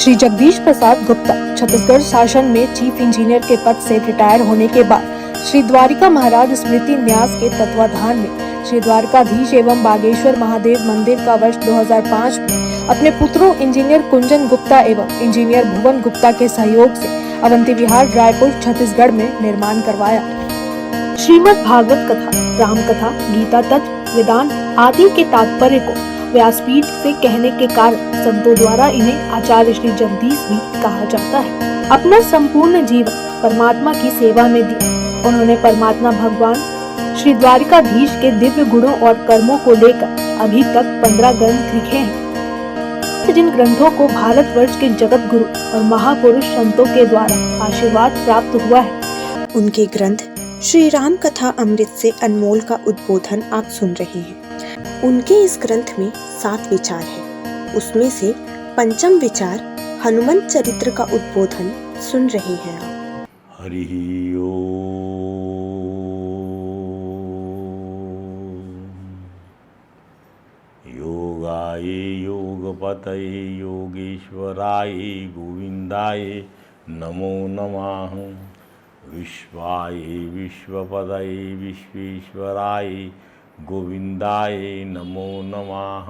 श्री जगदीश प्रसाद गुप्ता छत्तीसगढ़ शासन में chief engineer के पद से रिटायर होने के बाद श्री द्वारिका महाराज स्मृति न्यास के तत्वाधान में श्री द्वारकाधीश एवं बागेश्वर महादेव मंदिर का वर्ष 2005 में अपने पुत्रों इंजीनियर कुंजन गुप्ता एवं इंजीनियर भुवन गुप्ता के सहयोग से अवंती विहार रायपुर छत्तीसगढ़ में निर्माण करवाया। श्रीमद् भागवत कथा, राम कथा, गीता तत्व, वेदांत आदि के तात्पर्य को व्यासपीठ से कहने के कारण संतों द्वारा इन्हें आचार्य श्री जगदीश भी कहा जाता है। अपना संपूर्ण जीवन परमात्मा की सेवा में दिया। उन्होंने परमात्मा भगवान श्री द्वारिकाधीश के दिव्य गुणों और कर्मों को लेकर अभी तक 15 ग्रंथ लिखे हैं, जिन ग्रंथों को भारतवर्ष के जगत गुरु और महापुरुष संतों के द्वारा आशीर्वाद प्राप्त हुआ है। उनके ग्रंथ श्री राम कथा अमृत से अनमोल का उद्बोधन आप सुन रहे हैं। उनके इस ग्रंथ में 7 विचार हैं। उसमें से पंचम विचार हनुमंत चरित्र का उद्बोधन सुन रहे हैं आप। हरि ओम। योगाय योगपतये योगेश्वराय गोविंदाय नमो नमः। विश्वाय विश्वपदये विश्वेश्वराय गोविंदाय नमो नमः।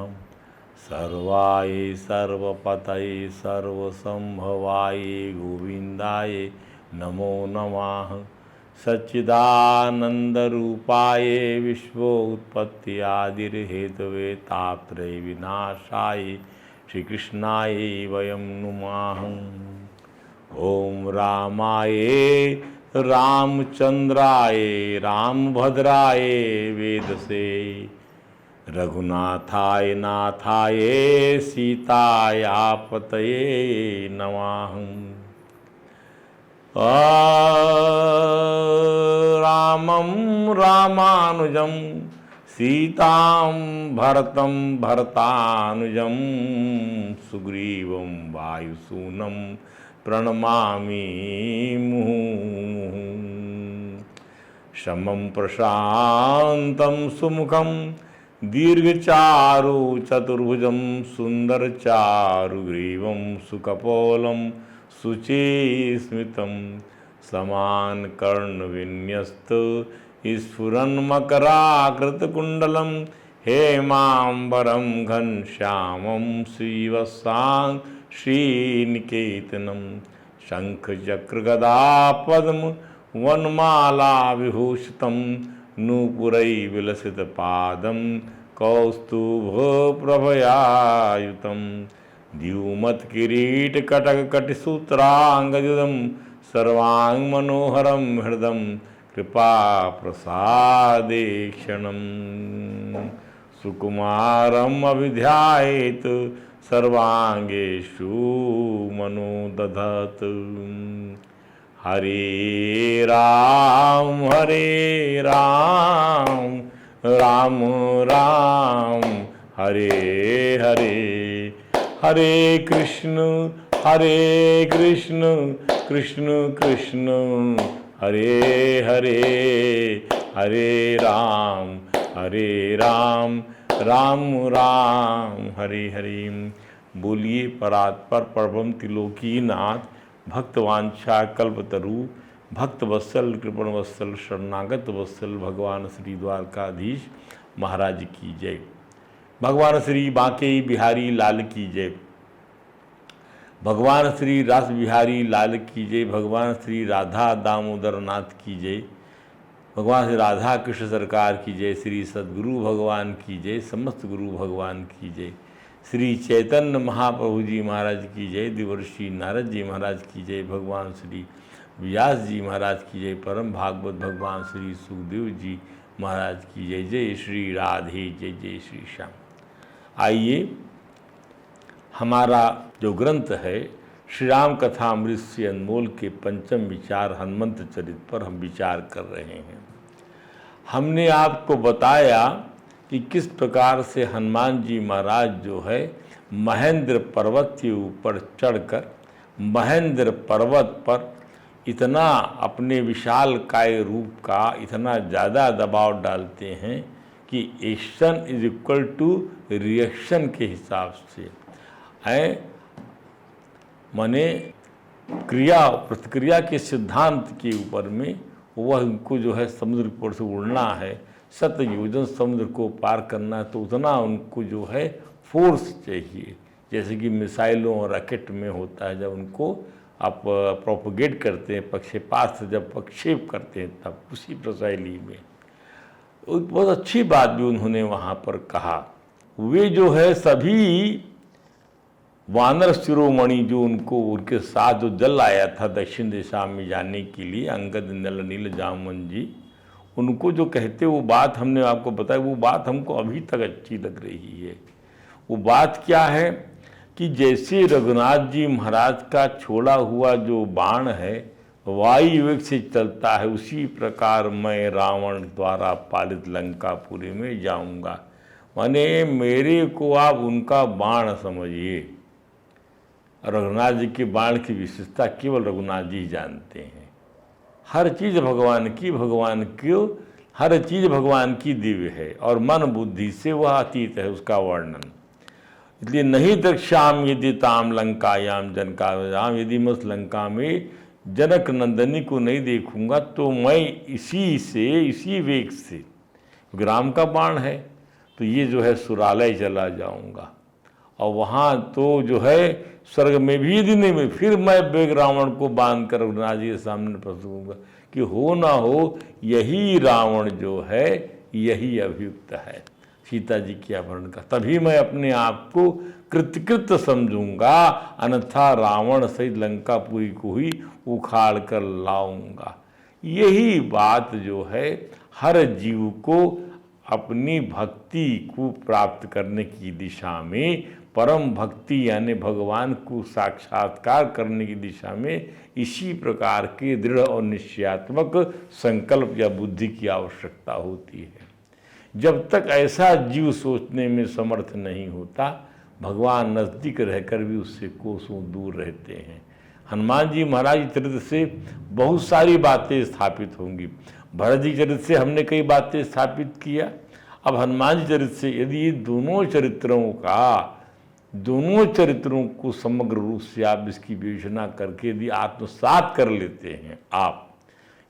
सर्वाय सर्वपतये सर्वसंभवाय गोविंदाय नमो नमः। सच्चिदानंद रूपाय विश्वोत्पत्त्यादिर्हेतवे तापत्रय विनाशाय श्री कृष्णाय वयं नुमः। ओम रामाय रामचंद्राय रामभद्राय वेदसे रघुनाथाय नाथाय सीतायापतये नमः। रामं रामानुजं सीतां भरतं भरतानुजं सुग्रीवं वायुसूनं प्रणमामि मुहुः। शमं प्रशान्तं सुमुखं दीर्घचारु चतुर्भुजं सुन्दरचारुग्रीवं सुकपोलं शुचिस्मितं समानकर्णविन्यस्त स्फुरन्मकराकृतकुण्डलं हेमाम्बरं घनश्यामं श्रीवत्सां श्रीनिकेतनं शङ्खचक्रगदा पद्म वनमाला विभूषितं नूपुरैर्विलसितपादं कौस्तुभप्रभयायुतं द्युमत्किरीटकटकटिसूत्राङ्गयुधं सर्वाङ्गमनोहरं हृदं कृपाप्रसादेक्षणं सुकुमारम् अभिध्यायेत् सर्वांगेषु मनोदधत्। हरे राम राम राम हरे हरे, हरे कृष्ण कृष्ण कृष्ण हरे हरे, हरे राम राम राम हरे हरे। बोलिए परात्पर परब्रह्म त्रिलोकीनाथ भक्तवांछा कल्पतरु भक्त वत्सल कृपण वत्सल शरणागत वत्सल भगवान श्री द्वारकाधीश महाराज की जय। भगवान श्री बांके बिहारी लाल की जय। भगवान श्री रास बिहारी लाल की जय। भगवान श्री राधा दामोदर नाथ की जय। भगवान श्री राधा कृष्ण सरकार की जय। श्री सद्गुरु भगवान की जय। समस्त गुरु भगवान की जय। श्री चैतन्य महाप्रभु जी महाराज की जय। देवर्षि नारद जी महाराज की जय। भगवान श्री व्यास जी महाराज की जय। परम भागवत भगवान श्री सुखदेव जी महाराज की जय। जय श्री राधे, जय जय श्री श्याम। आइए, हमारा जो ग्रंथ है श्री राम कथा अमृत से अनमोल के पंचम विचार हनुमंत चरित्र पर हम विचार कर रहे हैं। हमने आपको बताया कि किस प्रकार से हनुमान जी महाराज जो है महेंद्र पर्वत के ऊपर चढ़कर महेंद्र पर्वत पर इतना अपने विशाल काय रूप का इतना ज़्यादा दबाव डालते हैं कि action is equal to reaction के हिसाब से है। माने क्रिया प्रतिक्रिया के सिद्धांत के ऊपर में वह उनको जो है समुद्र के ऊपर से उड़ना है, 7 योजन समुद्र को पार करना है, तो उतना उनको जो है फोर्स चाहिए। जैसे कि मिसाइलों और रॉकेट में होता है, जब उनको आप प्रोपोगेट करते हैं, प्रक्षेपात से जब प्रक्षेप करते हैं, तब उसी प्रशैली में बहुत अच्छी बात भी उन्होंने वहाँ पर कहा। वे जो है सभी वानर शिरोमणि जो उनको उनके साथ जो जल आया था दक्षिण दिशा में जाने के लिए, अंगद, नल, नील, जामवन जी, उनको जो कहते वो बात हमने आपको बताया, वो बात हमको अभी तक अच्छी लग रही है। वो बात क्या है कि जैसे रघुनाथ जी महाराज का छोड़ा हुआ जो बाण है वायु वेग से चलता है, उसी प्रकार मैं रावण द्वारा पालित लंकापुरी में जाऊंगा। माने मेरे को आप उनका बाण समझिए। रघुनाथ जी के बाण की विशेषता केवल रघुनाथ जी जानते हैं। हर चीज़ भगवान की हर चीज़ भगवान की दिव्य है और मन बुद्धि से वह अतीत है उसका वर्णन। इसलिए नहीं दृक्ष्याम यदि ताम लंकायाम जनकायाम, यदि मैं उस लंका में जनक नंदनी को नहीं देखूंगा तो मैं इसी वेग से, राम का बाण है, तो ये जो है सुरालय चला जाऊंगा और वहाँ तो जो है स्वर्ग में भी यदि नहीं मैं, फिर मैं वेग रावण को बांध कर रघुनाथ जी के सामने प्रस्तुत कि हो ना हो यही रावण जो है यही अभियुक्त है सीता जी के अपहरण का, तभी मैं अपने आप को कृतकृत समझूंगा, अन्यथा रावण सहित लंकापुरी को ही उखाड़ कर लाऊंगा। यही बात जो है हर जीव को अपनी भक्ति को प्राप्त करने की दिशा में, परम भक्ति यानी भगवान को साक्षात्कार करने की दिशा में इसी प्रकार के दृढ़ और निश्चयात्मक संकल्प या बुद्धि की आवश्यकता होती है। जब तक ऐसा जीव सोचने में समर्थ नहीं होता, भगवान नज़दीक रहकर भी उससे कोसों दूर रहते हैं। हनुमान जी महाराज चरित्र से बहुत सारी बातें स्थापित होंगी। भरत जी चरित्र से हमने कई बातें स्थापित किया। अब हनुमान जी चरित्र से यदि दोनों चरित्रों को समग्र रूप से आप इसकी विवेचना करके यदि आत्मसात कर लेते हैं, आप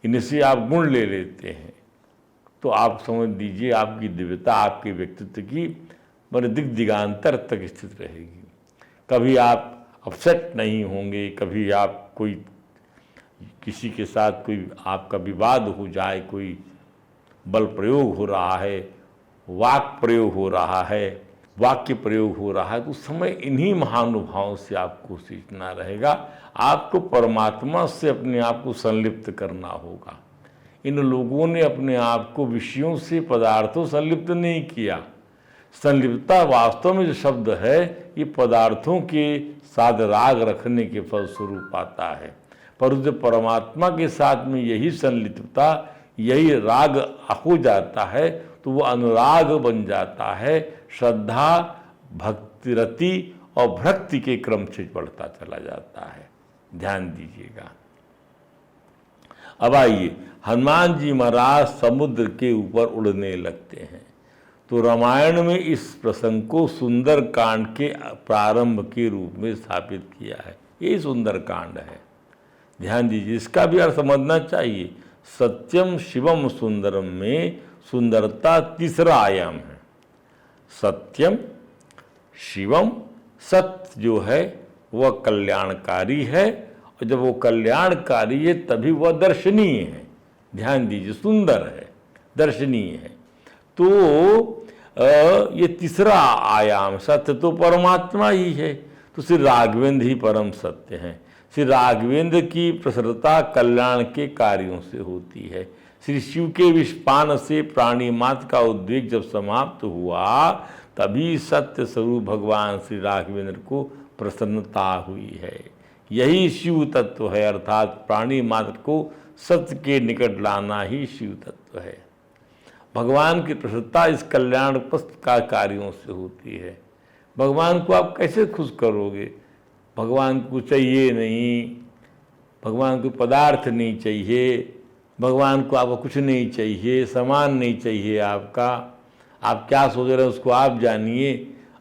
इनसे आप गुण ले लेते हैं, तो आप समझ लीजिए आपकी दिव्यता आपके व्यक्तित्व की बड़े दिग्दिगांतर तक स्थित रहेगी। कभी आप अपसेट नहीं होंगे, कभी आप कोई किसी के साथ कोई आपका विवाद हो जाए, कोई बल प्रयोग हो रहा है, वाक प्रयोग हो रहा है, वाक्य प्रयोग हो रहा है, तो उस समय इन्हीं महानुभावों से आपको सीखना रहेगा। आपको परमात्मा से अपने आप को संलिप्त करना होगा। इन लोगों ने अपने आप को विषयों से, पदार्थों संलिप्त नहीं किया। संलिप्तता वास्तव में जो शब्द है ये पदार्थों के साथ राग रखने के फलस्वरूप आता है, पर जो परमात्मा के साथ में यही संलिप्तता, यही राग हो जाता है तो वो अनुराग बन जाता है, श्रद्धा, भक्ति, रति और भक्ति के क्रम से बढ़ता चला जाता है। ध्यान दीजिएगा। अब आइए, हनुमान जी महाराज समुद्र के ऊपर उड़ने लगते हैं, तो रामायण में इस प्रसंग को सुंदर कांड के प्रारंभ के रूप में स्थापित किया है। ये सुंदर कांड है, ध्यान दीजिए, इसका भी अर्थ समझना चाहिए। सत्यम शिवम सुंदरम में सुंदरता तीसरा आयाम है। सत्यम शिवम, सत्य जो है वह कल्याणकारी है, और जब वो कल्याणकारी है तभी वह दर्शनीय है। ध्यान दीजिए, सुंदर है, दर्शनीय है। तो ये तीसरा आयाम, सत्य तो परमात्मा ही है, तो श्री राघवेंद्र ही परम सत्य हैं। श्री राघवेंद्र की प्रसन्नता कल्याण के कार्यों से होती है। श्री शिव के विषपान से प्राणी मात्र का उद्वेग जब समाप्त हुआ, तभी सत्य स्वरूप भगवान श्री राघवेंद्र को प्रसन्नता हुई है। यही शिव तत्व है, अर्थात प्राणी मात्र को सत्य के निकट लाना ही शिव तत्व है। भगवान की प्रसन्नता इस कल्याण का कार्यों से होती है। भगवान को आप कैसे खुश करोगे? भगवान को चाहिए नहीं, भगवान को पदार्थ नहीं चाहिए, भगवान को आपको कुछ नहीं चाहिए, सामान नहीं चाहिए आपका। आप क्या सोच रहे हैं उसको आप जानिए।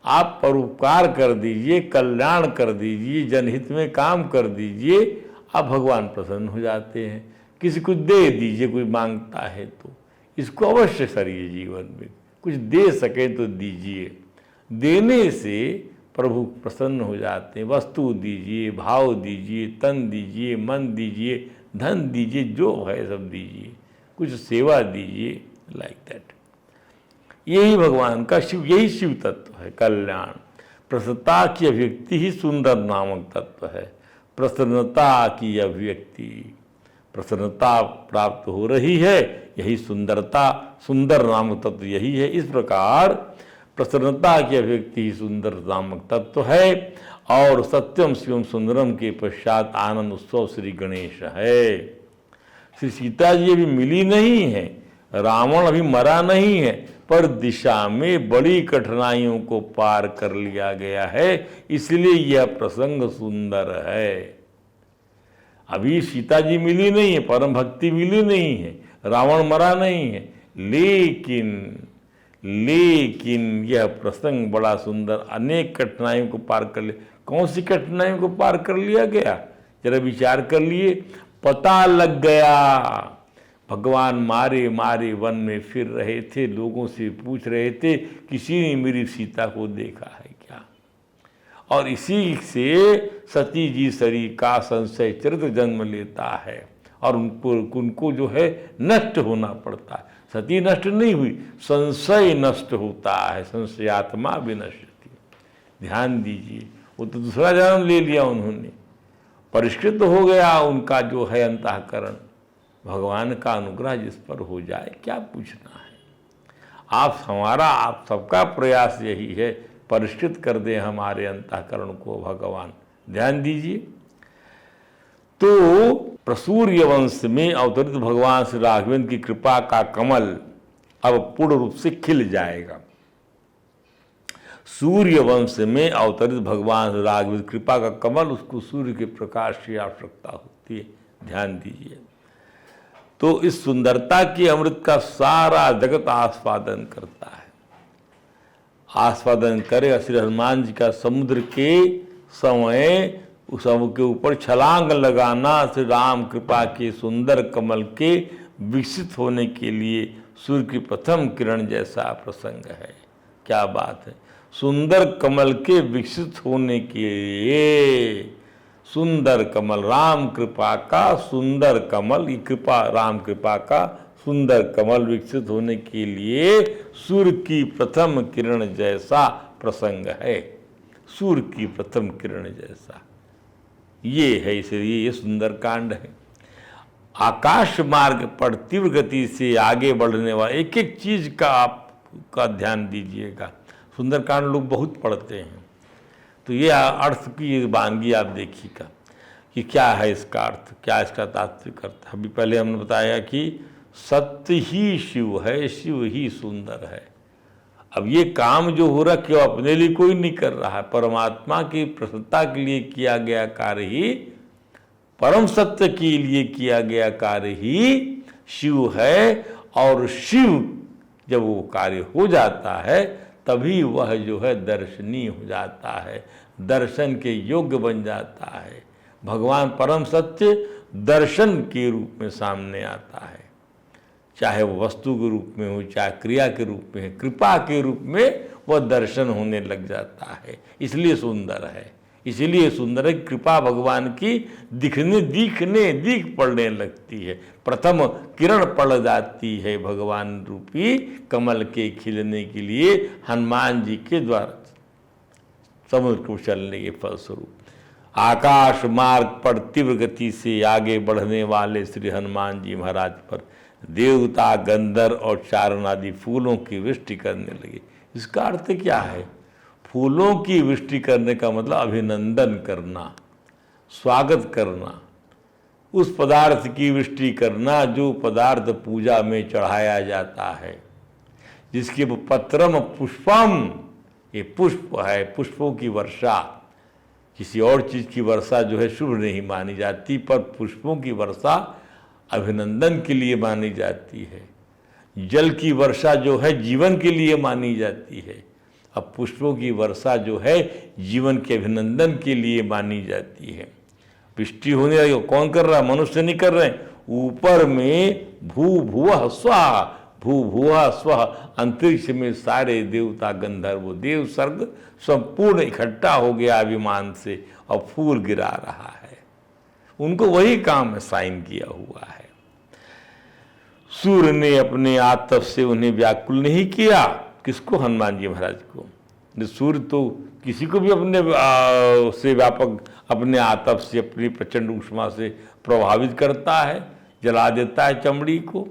आप परोपकार कर दीजिए, कल्याण कर दीजिए, जनहित में काम कर दीजिए, आप भगवान प्रसन्न हो जाते हैं। किसी को दे दीजिए, कोई मांगता है तो इसको अवश्य करिए। जीवन में कुछ दे सकें तो दीजिए। देने से प्रभु प्रसन्न हो जाते हैं। वस्तु दीजिए, भाव दीजिए, तन दीजिए, मन दीजिए, धन दीजिए, जो है सब दीजिए, कुछ सेवा दीजिए, लाइक दैट। यही भगवान का यही शिव तत्व है, कल्याण। प्रसन्नता की अभिव्यक्ति ही सुंदर नामक तत्व है। प्रसन्नता की अभिव्यक्ति, प्रसन्नता प्राप्त हो रही है, यही सुंदरता, सुंदर नामक तत्व यही है। इस प्रकार प्रसन्नता की अभिव्यक्ति ही सुंदर नामक तत्व है। और सत्यम शिवम सुंदरम के पश्चात आनंद उत्सव श्री गणेश है। श्री सीता जी अभी मिली नहीं है, रावण अभी मरा नहीं है, पर दिशा में बड़ी कठिनाइयों को पार कर लिया गया है, इसलिए यह प्रसंग सुंदर है। अभी सीता जी मिली नहीं है, परम भक्ति मिली नहीं है, रावण मरा नहीं है, लेकिन यह प्रसंग बड़ा सुंदर, अनेक कठिनाइयों को पार कर लिया। कौन सी कठिनाइयों को पार कर लिया गया, जरा विचार कर लिए। पता लग गया, भगवान मारे मारे वन में फिर रहे थे, लोगों से पूछ रहे थे किसी ने मेरी सीता को देखा है क्या। और इसी से सती जी सरी का संशय चरित्र जन्म लेता है और उनको जो है नष्ट होना पड़ता है। सती नष्ट नहीं हुई, संशय नष्ट होता है, संशयात्मा विनश्यति। ध्यान दीजिए, वो तो दूसरा जन्म ले लिया उन्होंने, परिष्कृत हो गया उनका जो है अंतःकरण। भगवान का अनुग्रह जिस पर हो जाए, क्या पूछना है। आप सबका प्रयास यही है, परिष्कृत कर दे हमारे अंतःकरण को भगवान। ध्यान दीजिए, तो प्रसूर्य वंश में अवतरित भगवान श्री राघवेंद्र की कृपा का कमल अब पूर्ण रूप से खिल जाएगा। सूर्य वंश में अवतरित भगवान राघवेंद्र कृपा का कमल, उसको सूर्य के प्रकाश की आवश्यकता होती है। ध्यान दीजिए, तो इस सुंदरता के अमृत का सारा जगत आस्वादन करता है। आस्वादन करेगा श्री हनुमान जी का समुद्र के समय उस के ऊपर छलांग लगाना श्री राम कृपा के सुंदर कमल के विकसित होने के लिए सूर्य की प्रथम किरण जैसा प्रसंग है। क्या बात है, सुंदर कमल के विकसित होने के लिए सुंदर कमल, राम कृपा का सुंदर कमल, ये कृपा राम कृपा का सुंदर कमल विकसित होने के लिए सूर्य की प्रथम किरण जैसा प्रसंग है। सूर्य की प्रथम किरण जैसा ये है, इसलिए ये सुंदर कांड है। आकाश मार्ग पर तीव्र गति से आगे बढ़ने वाला एक एक चीज का आपका ध्यान दीजिएगा। सुंदरकांड लोग बहुत पढ़ते हैं, तो ये अर्थ की वानगी आप देखिएगा कि क्या है इसका अर्थ, क्या इसका तात्पर्य करता है। अभी पहले हमने बताया कि सत्य ही शिव है, शिव ही सुंदर है। अब ये काम जो हो रहा है क्यों अपने लिए कोई नहीं कर रहा है, परमात्मा की प्रसन्नता के लिए किया गया कार्य ही, परम सत्य के लिए किया गया कार्य ही शिव है। और शिव जब वो कार्य हो जाता है तभी वह जो है दर्शनीय हो जाता है, दर्शन के योग्य बन जाता है। भगवान परम सत्य दर्शन के रूप में सामने आता है, चाहे वो वस्तु के रूप में हो, चाहे क्रिया के रूप में, कृपा के रूप में वह दर्शन होने लग जाता है। इसलिए सुंदर है, इसलिए सुंदर है। कृपा भगवान की दिख पड़ने लगती है, प्रथम किरण पड़ जाती है भगवान रूपी कमल के खिलने के लिए हनुमान जी के द्वारा समुद्र को चलने के फलस्वरूप। आकाश मार्ग पर तीव्र गति से आगे बढ़ने वाले श्री हनुमान जी महाराज पर देवता, गंधर्व और चारण आदि फूलों की वृष्टि करने लगे। इसका अर्थ क्या है? फूलों की वृष्टि करने का मतलब अभिनंदन करना, स्वागत करना, उस पदार्थ की वृष्टि करना जो पदार्थ पूजा में चढ़ाया जाता है, जिसके पत्रम पुष्पम, ये पुष्प है, पुष्पों की वर्षा। किसी और चीज़ की वर्षा जो है शुभ नहीं मानी जाती, पर पुष्पों की वर्षा अभिनंदन के लिए मानी जाती है। जल की वर्षा जो है जीवन के लिए मानी जाती है, अब पुष्पों की वर्षा जो है जीवन के अभिनंदन के लिए मानी जाती है। वृष्टि होने लगी, कौन कर रहा है? मनुष्य नहीं कर रहे हैं। ऊपर में भू भुवः स्वाहा, भू भुवः स्वः, अंतरिक्ष में सारे देवता गंधर्व देव सर्ग संपूर्ण इकट्ठा हो गया विमान से और फूल गिरा रहा है। उनको वही काम साइन किया हुआ है। सूर्य ने अपने आतप से उन्हें व्याकुल नहीं किया। किसको? हनुमान जी महाराज को। सूर्य तो किसी को भी अपने से व्यापक अपने आतप से, अपनी प्रचंड ऊष्मा से प्रभावित करता है, जला देता है चमड़ी को,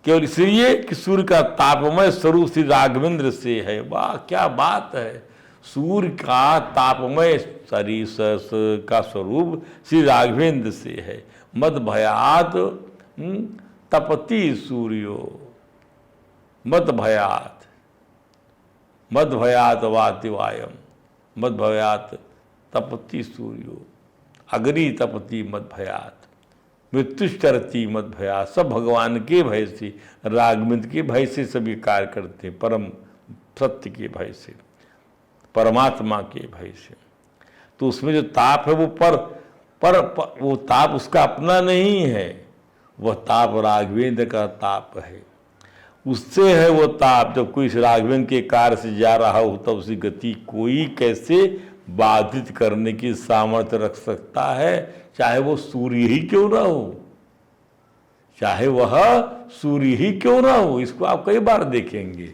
केवल इसलिए कि सूर्य का तापमय स्वरूप श्री राघवेंद्र से है। वाह क्या बात है! सूर्य का तापमय शरीर का स्वरूप श्री राघवेंद्र से है। मद भयात तपति सूर्यो, मद भयात, मद भयात वातिवायम, मद भयात तपति सूर्यो, अग्नि तपति मद भयात, मृत्युश्चरती मद भयात। सब भगवान के भय से, राघवेंद्र के भय से सभी कार्य करते हैं, परम सत्य के भय से, परमात्मा के भय से। तो उसमें जो ताप है वो वो ताप उसका अपना नहीं है, वह ताप राघवेंद्र का ताप है। उससे है वो ताप। जब कोई इस राघवेंद्र के कार्य से जा रहा हो तब उसकी गति कोई कैसे बाधित करने की सामर्थ्य रख सकता है, चाहे वो सूर्य ही क्यों ना हो, चाहे वह सूर्य ही क्यों ना हो। इसको आप कई बार देखेंगे,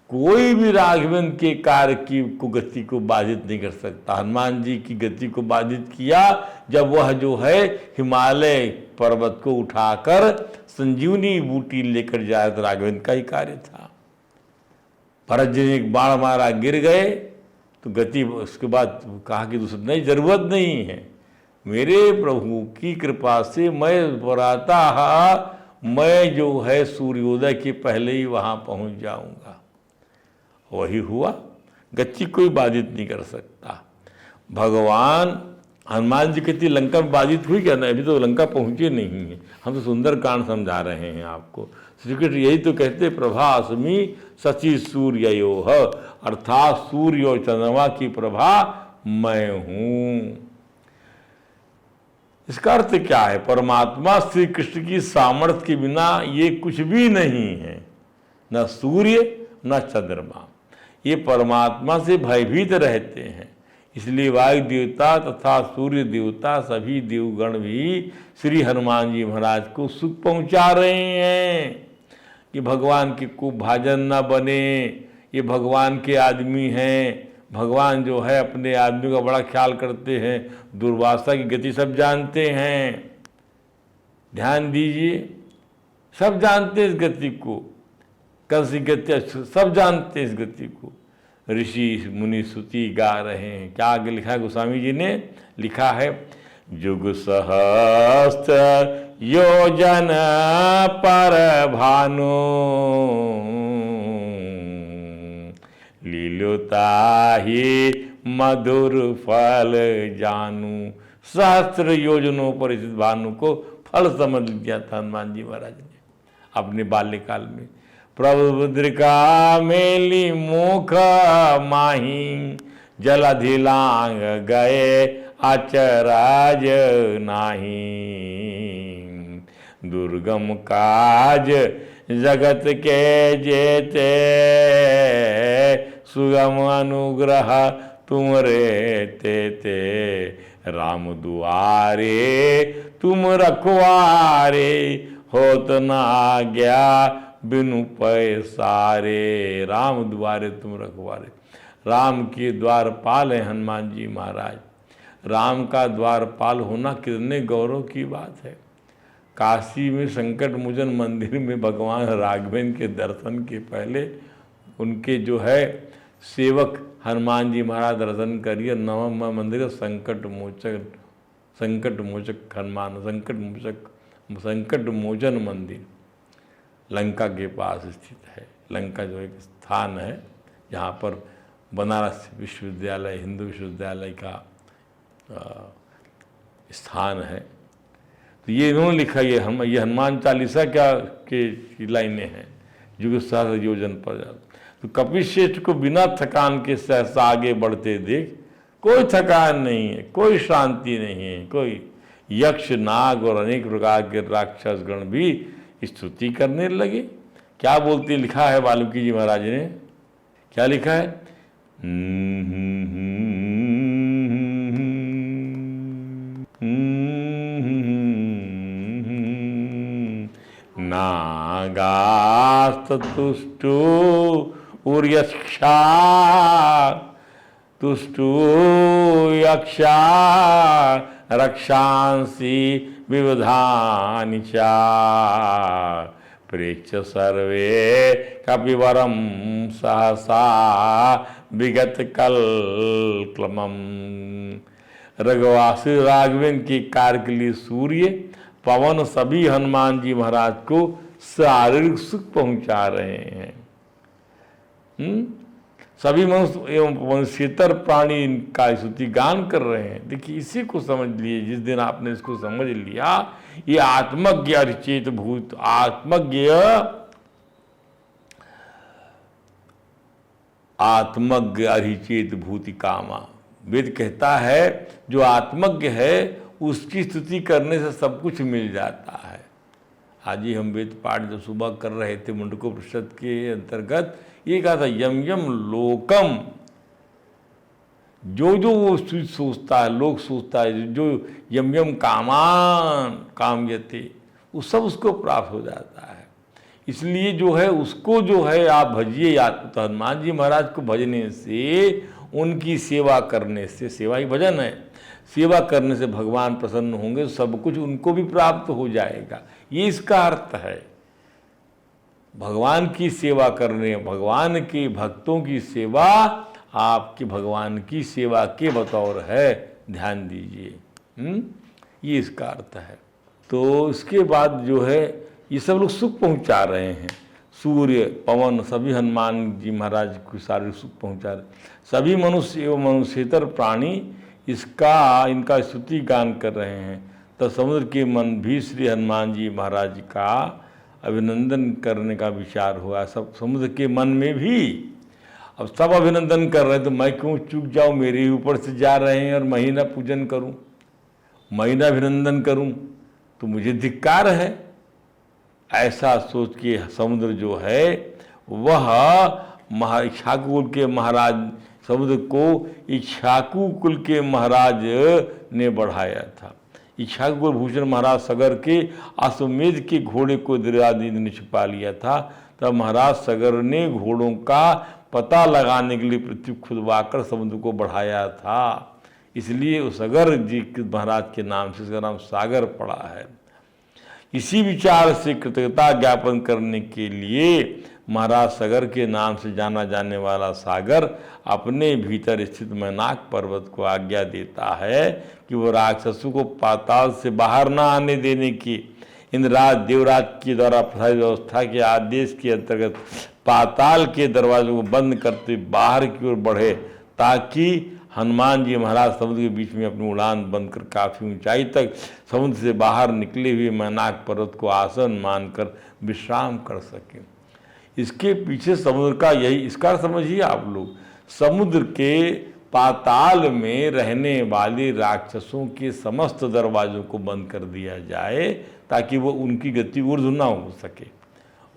कोई भी राघवेंद्र के कार्य की गति को बाधित नहीं कर सकता। हनुमान जी की गति को बाधित किया जब वह जो है हिमालय पर्वत को उठाकर संजीवनी बूटी लेकर जाए, तो राघवेंद्र का ही कार्य था। भरत जी ने एक बाण मारा, गिर गए, तो गति उसके बाद कहा कि दूसरी नहीं, जरूरत नहीं है, मेरे प्रभु की कृपा से मैं बराता मैं जो है सूर्योदय के पहले ही वहां पहुंच जाऊंगा। वही हुआ, गति कोई बाधित नहीं कर सकता। भगवान हनुमान जी कहती लंका में बाधित हुई क्या? नहीं, अभी तो लंका पहुंचे नहीं है, हम तो सुंदर कांड समझा रहे हैं आपको। श्री कृष्ण यही तो कहते प्रभास्मि शशि सूर्ययोः, अर्थात सूर्य और चंद्रमा की प्रभा मैं हूं। इसका अर्थ क्या है? परमात्मा श्री कृष्ण की सामर्थ्य के बिना ये कुछ भी नहीं है, न सूर्य न चंद्रमा। ये परमात्मा से भयभीत रहते हैं, इसलिए वायु देवता तथा सूर्य देवता सभी देवगण भी श्री हनुमान जी महाराज को सुख पहुंचा रहे हैं कि भगवान के को भाजन न बने, ये भगवान के आदमी हैं। भगवान जो है अपने आदमी का बड़ा ख्याल करते हैं, दुर्वासा की गति सब जानते हैं। ध्यान दीजिए, सब जानते हैं इस गति को, कंस की गति सब जानते हैं इस गति को। ऋषि मुनि स्तुति गा रहे हैं। क्या आगे लिखा है? गोस्वामी जी ने लिखा है, जुग सहस्त्र योजन पर भानु, लीलोता ही मधुर फल जानू। सहस्त्र योजनों पर स्थित भानु को फल समझ लिया था हनुमान जी महाराज ने अपने बाल्यकाल में। प्रभुद्रिका मेली मुख माही, जलधि लांग गए अचराज नाही। दुर्गम काज जगत के जेते, सुगम अनुग्रह तुम रे ते। राम दुआरे तुम रखवारे, होत ना आज्ञा बिनु पैसारे। राम द्वारे तुम रखवारे। राम के द्वारपाल हैं हनुमान जी महाराज। राम का द्वारपाल होना कितने गौरव की बात है। काशी में संकट मोचन मंदिर में भगवान राघवेंद्र के दर्शन के पहले उनके जो है सेवक हनुमान जी महाराज दर्शन करिए। नवम मंदिर संकट मोचक हनुमान, संकट मोचन मंदिर लंका के पास स्थित है। लंका जो एक स्थान है जहाँ पर बनारस विश्वविद्यालय, हिंदू विश्वविद्यालय का स्थान है। तो ये इन्होंने लिखा, ये हनुमान चालीसा क्या के लाइनें हैं। जुग सहस्त्र योजन पर तो कपिश्रेष्ठ को बिना थकान के सहसा आगे बढ़ते देख, कोई थकान नहीं है, कोई शांति नहीं है, कोई यक्ष नाग और अनेक प्रकार के राक्षस गण भी स्तुति करने लगे। क्या बोलते लिखा है वाल्मीकि जी महाराज ने, क्या लिखा है? नागास्तुष्टो उर्यक्षा तुष्टो यक्षा रक्षांसि विविधानि च प्रेक्ष्य सर्वे कपिवरम सहसा विगत कलक्लमम। रघुवासी राघवेंद्र के कार्य के लिए सूर्य पवन सभी हनुमान जी महाराज को शारीरिक सुख पहुंचा रहे हैं। सभी मनुष्य एवं वंशेतर प्राणी इनका स्तुति गान कर रहे हैं। देखिए, इसी को समझ लिए, जिस दिन आपने इसको समझ लिया, ये आत्मज्ञ अरिचेत भूत, आत्मज्ञ अरिचेत भूति कामा। वेद कहता है जो आत्मज्ञ है उसकी स्तुति करने से सब कुछ मिल जाता है। आज ही हम वेद पाठ जब सुबह कर रहे थे मुंडकोपनिषद के अंतर्गत, ये कहा था यम यम लोकम, जो जो वो सोचता है, लोग सोचता है, जो यम यम कामान कामयते, वो सब उसको प्राप्त हो जाता है। इसलिए जो है उसको जो है आप भजिए। तो हनुमान जी महाराज को भजने से, उनकी सेवा करने से, सेवा ही भजन है, सेवा करने से भगवान प्रसन्न होंगे, सब कुछ उनको भी प्राप्त हो जाएगा। ये इसका अर्थ है। भगवान की सेवा करने, भगवान के भक्तों की सेवा आपकी भगवान की सेवा के बतौर है, ध्यान दीजिए। ये इसका अर्थ है। तो इसके बाद जो है ये सब लोग सुख पहुंचा रहे हैं। सूर्य पवन सभी हनुमान जी महाराज को शारीरिक सुख पहुंचा रहे, सभी मनुष्य एवं मनुष्येतर प्राणी इनका स्तुति गान कर रहे हैं। तो समुद्र के मन भी श्री हनुमान जी महाराज का अभिनंदन करने का विचार हुआ। सब समुद्र के मन में भी अब सब अभिनंदन कर रहे हैं, तो मैं क्यों चूक जाऊं, मेरे ही ऊपर से जा रहे हैं और मैं ही ना पूजन करूं, मैं ही ना अभिनंदन करूं, तो मुझे धिक्कार है। ऐसा सोच के समुद्र जो है वह इक्ष्वाकु कुल के महाराज, समुद्र को इक्ष्वाकु कुल के महाराज ने बढ़ाया था। इक्ष्वाकु कुल भूषण महाराज सगर के अश्वमेध के घोड़े को दुर्योधन ने छिपा लिया था। तब महाराज सगर ने घोड़ों का पता लगाने के लिए पृथ्वी खुदवाकर समुद्र को बढ़ाया था। इसलिए उस सगर जी महाराज के नाम से इसका नाम सागर पड़ा है। इसी विचार से कृतज्ञता ज्ञापन करने के लिए महाराज सगर के नाम से जाना जाने वाला सागर अपने भीतर स्थित मैनाक पर्वत को आज्ञा देता है कि वो राक्षसों को पाताल से बाहर ना आने देने की इंद्रराज देवराज के द्वारा प्रसारित व्यवस्था के आदेश के अंतर्गत पाताल के दरवाजों को बंद करते बाहर की ओर बढ़े, ताकि हनुमान जी महाराज समुद्र के बीच में अपनी उड़ान बंद कर काफ़ी ऊंचाई तक समुद्र से बाहर निकले हुए मैनाक पर्वत को आसन मानकर विश्राम कर सकें। इसके पीछे समुद्र का यही, इसका समझिए आप लोग, समुद्र के पाताल में रहने वाले राक्षसों के समस्त दरवाजों को बंद कर दिया जाए ताकि वो उनकी गति ऊर्ध्व न हो सके।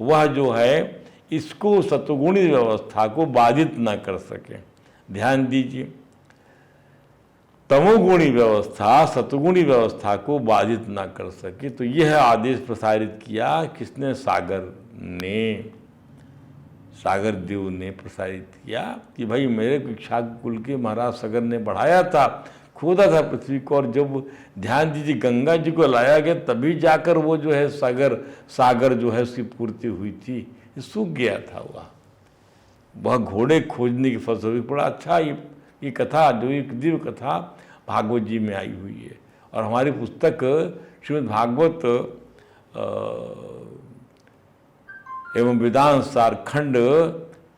वह जो है इसको सतुगुणी व्यवस्था को बाधित न कर सके। ध्यान दीजिए, तमोगुणी व्यवस्था सतुगुणी व्यवस्था को बाधित ना कर सके। तो यह आदेश प्रसारित किया किसने? सागर ने, सागर देव ने प्रसारित किया कि भाई मेरे इक्ष्वाकु कुल के महाराज सागर ने बढ़ाया था, खोदा था पृथ्वी को, और जब ध्यान दीजिए गंगा जी को लाया गया तभी जाकर वो जो है सागर जो है उसकी पूर्ति हुई थी। सूख गया था वह घोड़े खोजने की फलस्वरूप। बड़ा अच्छा ये कथा, जो एक दिव्य कथा भागवत जी में आई हुई है, और हमारी पुस्तक श्रीमद् भागवत एवं वेदांत सार खंड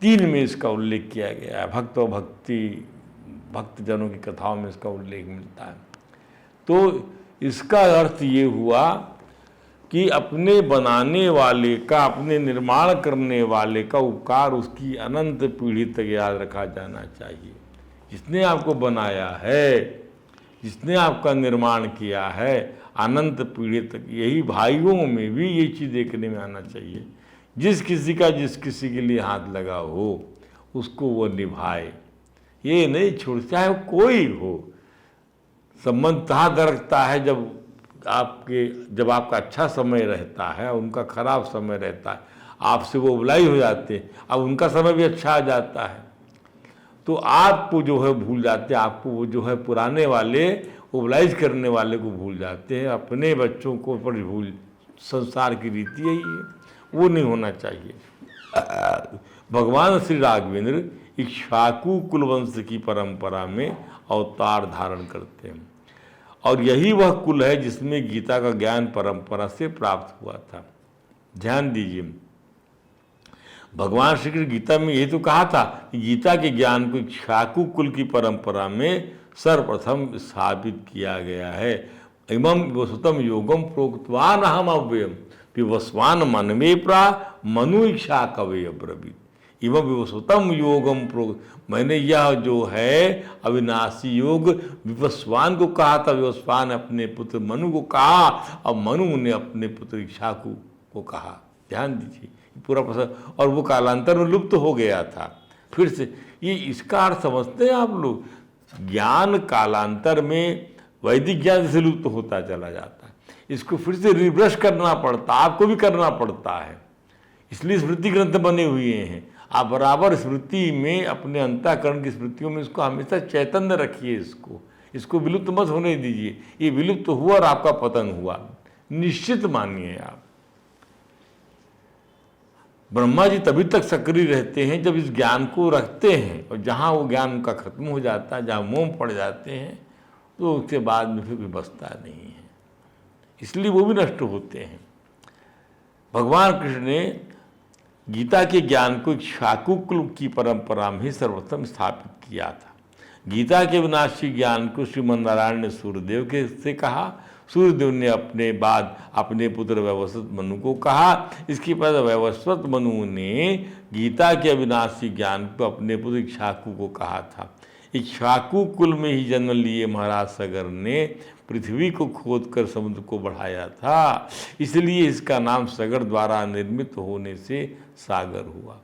3 में इसका उल्लेख किया गया है। भक्त और भक्तजनों की कथाओं में इसका उल्लेख मिलता है। तो इसका अर्थ ये हुआ कि अपने बनाने वाले का, अपने निर्माण करने वाले का उपकार उसकी अनंत पीढ़ी तक याद रखा जाना चाहिए। जिसने आपको बनाया है, जिसने आपका निर्माण किया है, अनंत पीढ़ी तक, यही भाइयों में भी ये चीज़ देखने में आना चाहिए। जिस किसी के लिए हाथ लगा हो उसको वो निभाए, ये नहीं छोड़, चाहे वो कोई हो। संबंध तहाँ दरकता है जब आपका अच्छा समय रहता है और उनका खराब समय रहता है, आपसे वो उबलाई हो जाते हैं, अब उनका समय भी अच्छा आ जाता है तो आपको जो है भूल जाते हैं, आपको वो जो है पुराने वाले उबलाइज करने वाले को भूल जाते हैं, अपने बच्चों को पर भूल। संसार की रीति यही है, वो नहीं होना चाहिए। भगवान श्री राघवेंद्र इक्ष्वाकु कुलवंश की परंपरा में अवतार धारण करते हैं और यही वह कुल है जिसमें गीता का ज्ञान परंपरा से प्राप्त हुआ था। ध्यान दीजिए, भगवान श्री कृष्ण गीता में यही तो कहा था कि गीता के ज्ञान को इक्ष्वाकु कुल की परंपरा में सर्वप्रथम स्थापित किया गया है। इमं विवस्वतम योगम प्रोक्तवान अहम अव्ययम विवस्वान मनमे प्रा मनु इच्छा कवे अब्रवीत। इमं विवस्वतम योगम मैंने यह जो है अविनाशी योग विवस्वान को कहा था, विवस्वान अपने पुत्र मनु को कहा और मनु ने अपने पुत्र इक्ष्वाकु को कहा। ध्यान दीजिए पूरा प्रसंग, और वो कालांतर में लुप्त हो गया था फिर से। ये इसका अर्थ समझते हैं आप लोग, ज्ञान कालांतर में वैदिक ज्ञान से लुप्त होता चला जाता है, इसको फिर से रिब्रश करना पड़ता, आपको भी करना पड़ता है। इसलिए स्मृति ग्रंथ बने हुए हैं। आप बराबर स्मृति में, अपने अंतःकरण की स्मृतियों में इसको हमेशा चैतन्य रखिए, इसको विलुप्त मत होने दीजिए। ये विलुप्त हुआ और आपका पतन हुआ, निश्चित मानिए आप। ब्रह्मा जी तभी तक सक्रिय रहते हैं जब इस ज्ञान को रखते हैं, और जहाँ वो ज्ञान उनका खत्म हो जाता है, जहाँ मोह पड़ जाते हैं, तो उसके बाद में फिर कोई बचता नहीं है, इसलिए वो भी नष्ट होते हैं। भगवान कृष्ण ने गीता के ज्ञान को इक्ष्वाकु कुल की परंपरा में ही सर्वप्रथम स्थापित किया था। गीता के विनाशी ज्ञान को श्रीमन नारायण ने सूर्यदेव के से कहा, सूर्यदेव ने अपने बाद अपने पुत्र वैवस्वत मनु को कहा। इसके बाद वैवस्वत मनु ने गीता के अविनाशी ज्ञान को अपने पुत्र इक्ष्वाकु को कहा था। इक्ष्वाकु कुल में ही जन्म लिए महाराज सगर ने पृथ्वी को खोदकर समुद्र को बढ़ाया था, इसलिए इसका नाम सगर द्वारा निर्मित होने से सागर हुआ।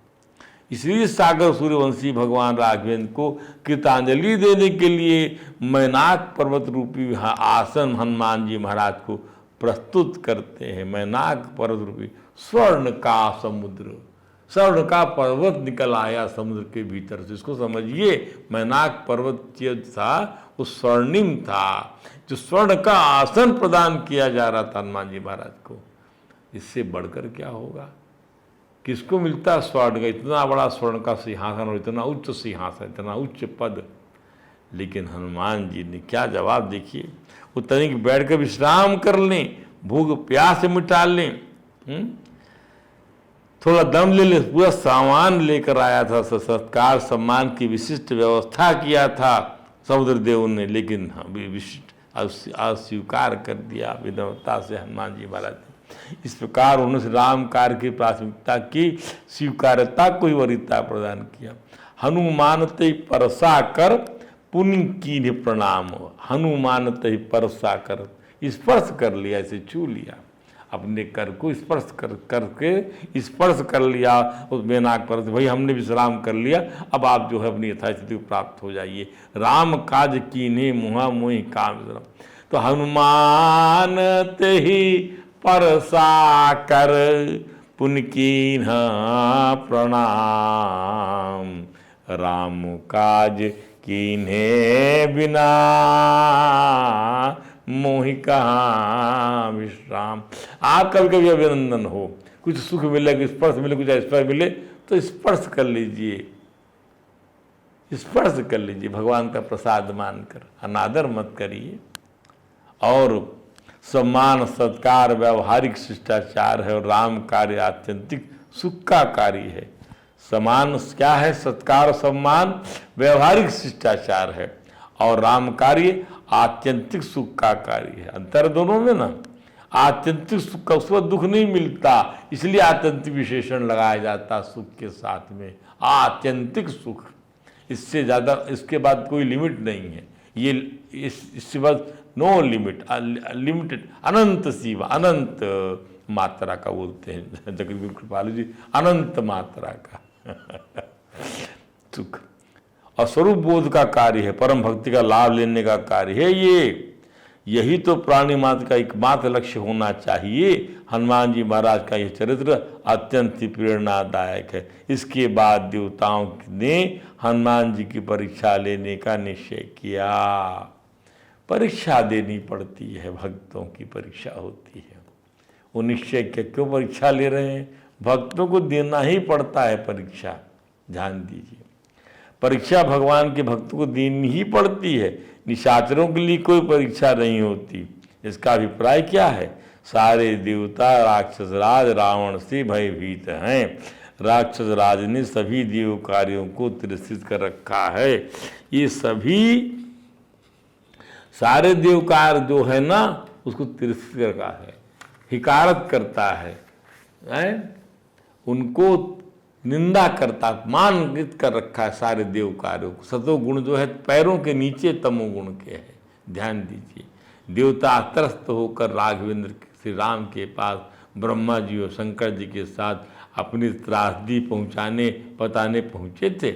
इसलिए सागर सूर्यवंशी भगवान राघवेंद्र को कृतांजलि देने के लिए मैनाक पर्वत रूपी आसन हनुमान जी महाराज को प्रस्तुत करते हैं। मैनाक पर्वत रूपी स्वर्ण का समुद्र, स्वर्ण का पर्वत निकल आया समुद्र के भीतर से, इसको समझिए। मैनाक पर्वत जो था वो स्वर्णिम था, जो स्वर्ण का आसन प्रदान किया जा रहा था हनुमान जी महाराज को। इससे बढ़कर क्या होगा, किसको मिलता स्वर्ण का, इतना बड़ा स्वर्ण का सिंहासन और इतना उच्च सिंहासन, इतना उच्च पद। लेकिन हनुमान जी ने क्या जवाब, देखिए, वो तनिक बैठ कर विश्राम कर लें, भूख प्यास मिटा लें, थोड़ा दम ले ले, पूरा सामान लेकर आया था, सत्कार सम्मान की विशिष्ट व्यवस्था किया था समुद्रदेव ने, लेकिन विशिष्ट अस्वीकार कर दिया विनम्रता से हनुमान जी महाराज ने। इस प्रकार उन्होंने राम कार्य की प्राथमिकता की, स्वीकार्यता को ही वरीयता प्रदान किया। हनुमान ते परसा कर पुण्य की प्रणाम, हनुमान ते परसा कर, स्पर्श कर लिया, इसे छू लिया, अपने कर को स्पर्श करके स्पर्श कर लिया उस मैनाक पर, भाई हमने विश्राम कर लिया, अब आप जो है अपनी यथास्थिति को प्राप्त हो जाइए। राम काज कीन्हे मुहा मोहि काम। तो हनुमान ते ही परसा कर पुण्य कीन्हा प्रणाम, राम काज कीन्हे बिना मोहि कहाँ विश्राम। आप कभी कभी अभिनंदन हो, कुछ सुख मिले, कुछ स्पर्श मिले, कुछ ऐश्वर्य मिले, तो स्पर्श कर लीजिए, स्पर्श कर लीजिए भगवान का प्रसाद मानकर, अनादर मत करिए। और सम्मान सत्कार व्यवहारिक शिष्टाचार है और राम कार्य आत्यंतिक सुख का कार्य है। सम्मान क्या है, सत्कार सम्मान व्यवहारिक शिष्टाचार है, और राम कार्य आत्यंतिक सुख का कार्य है। अंतर दोनों में ना, आत्यंतिक सुख का उस वक्त दुख नहीं मिलता, इसलिए आत्यंतिक विशेषण लगाया जाता सुख के साथ में, आत्यंतिक सुख। इससे ज़्यादा इसके बाद कोई लिमिट नहीं है। ये इसके बाद नो लिमिट, लिमिटेड, अनंत सीमा, अनंत मात्रा का बोलते हैं जगत कृपालु जी, अनंत मात्रा का सुख। और स्वरूप बोध का कार्य है, परम भक्ति का लाभ लेने का कार्य है ये। यही तो प्राणी मात्र का एकमात्र लक्ष्य होना चाहिए। हनुमान जी महाराज का यह चरित्र अत्यंत ही प्रेरणादायक है। इसके बाद देवताओं ने हनुमान जी की परीक्षा लेने का निश्चय किया। परीक्षा देनी पड़ती है, भक्तों की परीक्षा होती है। वो निश्चय किया, क्यों परीक्षा ले रहे हैं? भक्तों को देना ही पड़ता है परीक्षा। ध्यान दीजिए, परीक्षा भगवान के भक्तों को देनी ही पड़ती है, निशाचरों के लिए कोई परीक्षा नहीं होती। इसका अभिप्राय क्या है? सारे देवता राक्षस राज रावण से भयभीत हैं। राक्षस राज ने सभी देव कार्यों को तिरस्कृत कर रखा है। ये सभी सारे देव कार्य जो है ना, उसको तिरस्कृत कर रखा है, हिकारत करता है, उनको निंदा करता, मानगित कर रखा है सारे देव कार्यों को। सतोगुण जो है पैरों के नीचे तमोगुण के है। ध्यान दीजिए, देवता त्रस्त होकर राघवेंद्र श्री राम के पास ब्रह्मा जी और शंकर जी के साथ अपनी त्रासदी बताने पहुँचे थे।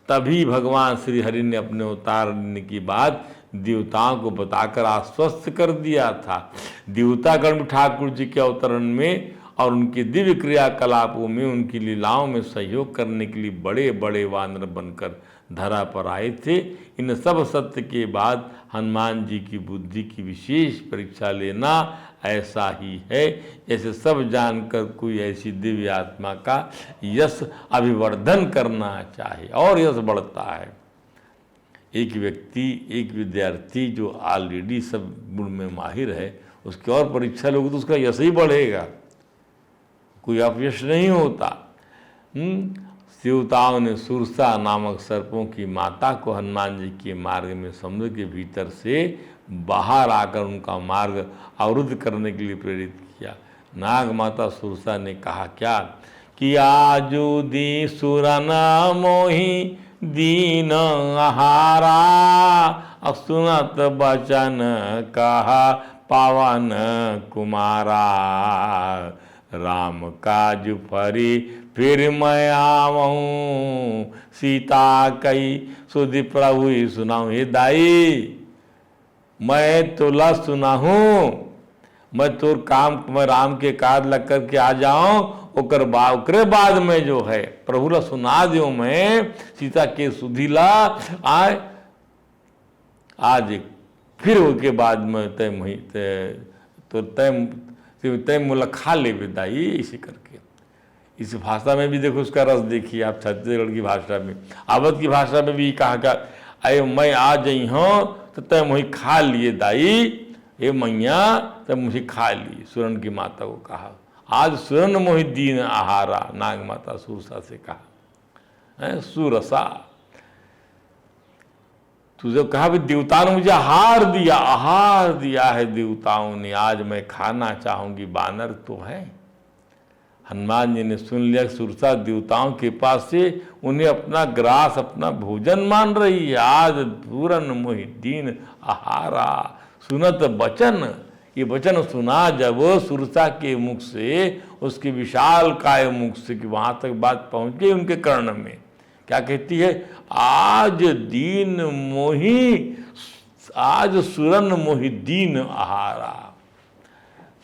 तभी भगवान श्री हरि ने अपने अवतार लेने की बात देवताओं को बताकर आश्वस्त कर दिया था। देवतागण ठाकुर जी के अवतरण में और उनके दिव्य क्रियाकलापों में, उनकी लीलाओं में सहयोग करने के लिए बड़े बड़े वानर बनकर धरा पर आए थे। इन सब सत्य के बाद हनुमान जी की बुद्धि की विशेष परीक्षा लेना ऐसा ही है जैसे सब जानकर कोई ऐसी दिव्य आत्मा का यश अभिवर्धन करना चाहे, और यश बढ़ता है। एक व्यक्ति, एक विद्यार्थी जो ऑलरेडी सब गुण में माहिर है, उसकी और परीक्षा लोगे तो उसका यश ही बढ़ेगा, कोई अपयश नहीं होता। देवताओं ने सुरसा नामक सर्पों की माता को हनुमान जी के मार्ग में समुद्र के भीतर से बाहर आकर उनका मार्ग अवरुद्ध करने के लिए प्रेरित किया। नाग माता सुरसा ने कहा क्या कि आजू दी सुरना मोही दीन आहारा, सुनत बचन कहा पावन कुमारा, राम काज फरी फिर मैं आवूँ, सीता कई सुधि प्रभु ही सुनाऊँ। हे दाई, मैं तुला सुना हूँ, मैं राम के काज लग करके आ जाऊँ, ओकरे बाद में जो है प्रभु ला सुना दो, मैं सीता के सुधीला आए आज फिर उसके बाद में तय मुला खा ले दाई, इसी करके। इस भाषा में भी देखो, उसका रस देखिए आप, छत्तीसगढ़ की भाषा में, अवध की भाषा में भी कहा क्या, अरे मैं आ जाई हूँ तो तय मुझे खा लिए दाई, ये मैया तब मुझे खा लिए। सुरन की माता को कहा, आज सुरन मोहि दीन आहारा, नाग माता सुरसा से कहा है, सुरसा तुझे कहा भी देवताओं ने मुझे आहार दिया है देवताओं ने, आज मैं खाना चाहूंगी, बानर तो है। हनुमान जी ने सुन लिया सुरसा देवताओं के पास से उन्हें अपना ग्रास, अपना भोजन मान रही है। आज पूरन मोहि दीन आहारा, सुनत बचन, ये वचन सुना जब सुरसा के मुख से, उसके विशाल काय मुख से, कि वहां तक बात पहुंच गई उनके कर्ण में। क्या कहती है, आज दीन मोहि, आज सुरन मोहि दीन आहारा,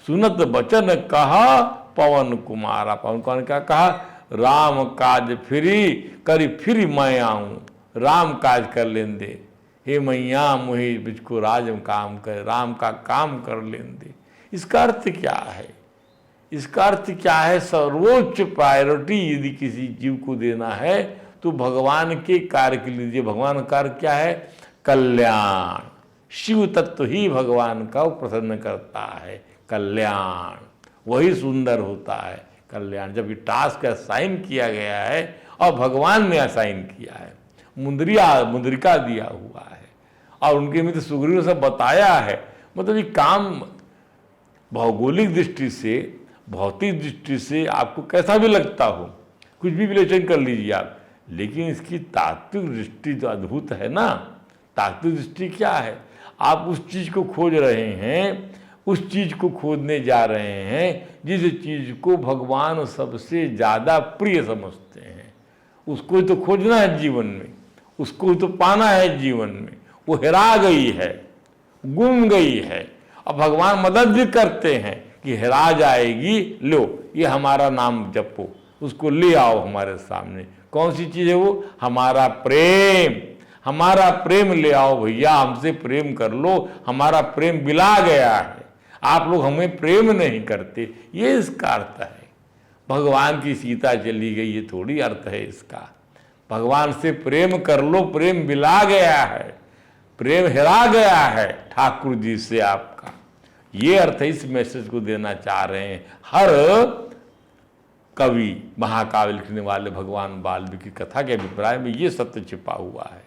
सुनत बचन कहा पवन कुमारा। पवन कुमार क्या कहा, राम काज फिरी मैं आऊं, राम काज कर लेन दे, हे मैया मोहि मुझको राज काम कर, राम का काम कर लेन दे। इसका अर्थ क्या है? इसका अर्थ क्या है? सर्वोच्च प्रायोरिटी यदि किसी जीव को देना है तो भगवान के कार्य के लिए। भगवान का कार्य क्या है? कल्याण। शिव तत्व ही भगवान का प्रसन्न करता है, कल्याण, वही सुंदर होता है कल्याण। जब ये टास्क असाइन किया गया है और भगवान ने असाइन किया है, मुद्रिका दिया हुआ है और उनके मित्र सुग्रीव ने सब बताया है, मतलब ये काम भौगोलिक दृष्टि से, भौतिक दृष्टि से आपको कैसा भी लगता हो, कुछ भी विश्लेषण कर लीजिए आप, लेकिन इसकी तात्विक दृष्टि तो अद्भुत है ना। तात्विक दृष्टि क्या है? आप उस चीज़ को खोज रहे हैं, उस चीज़ को खोजने जा रहे हैं जिस चीज़ को भगवान सबसे ज़्यादा प्रिय समझते हैं। उसको तो खोजना है जीवन में, उसको तो पाना है जीवन में। वो हेरा गई है, गुम गई है, और भगवान मदद भी करते हैं कि हेरा जाएगी, लो ये हमारा नाम जपो, उसको ले आओ हमारे सामने। कौन सी चीज़ है वो? हमारा प्रेम। हमारा प्रेम ले आओ भैया, हमसे प्रेम कर लो, हमारा प्रेम बिला गया है, आप लोग हमें प्रेम नहीं करते। ये इसका अर्थ है। भगवान की सीता चली गई, ये थोड़ी अर्थ है इसका। भगवान से प्रेम कर लो, प्रेम बिला गया है, प्रेम हेरा गया है ठाकुर जी से आपका। ये अर्थ है, इस मैसेज को देना चाह रहे हैं हर कवि, महाकाव्य लिखने वाले भगवान वाल्मीकि कथा के अभिप्राय में ये सत्य छिपा हुआ है।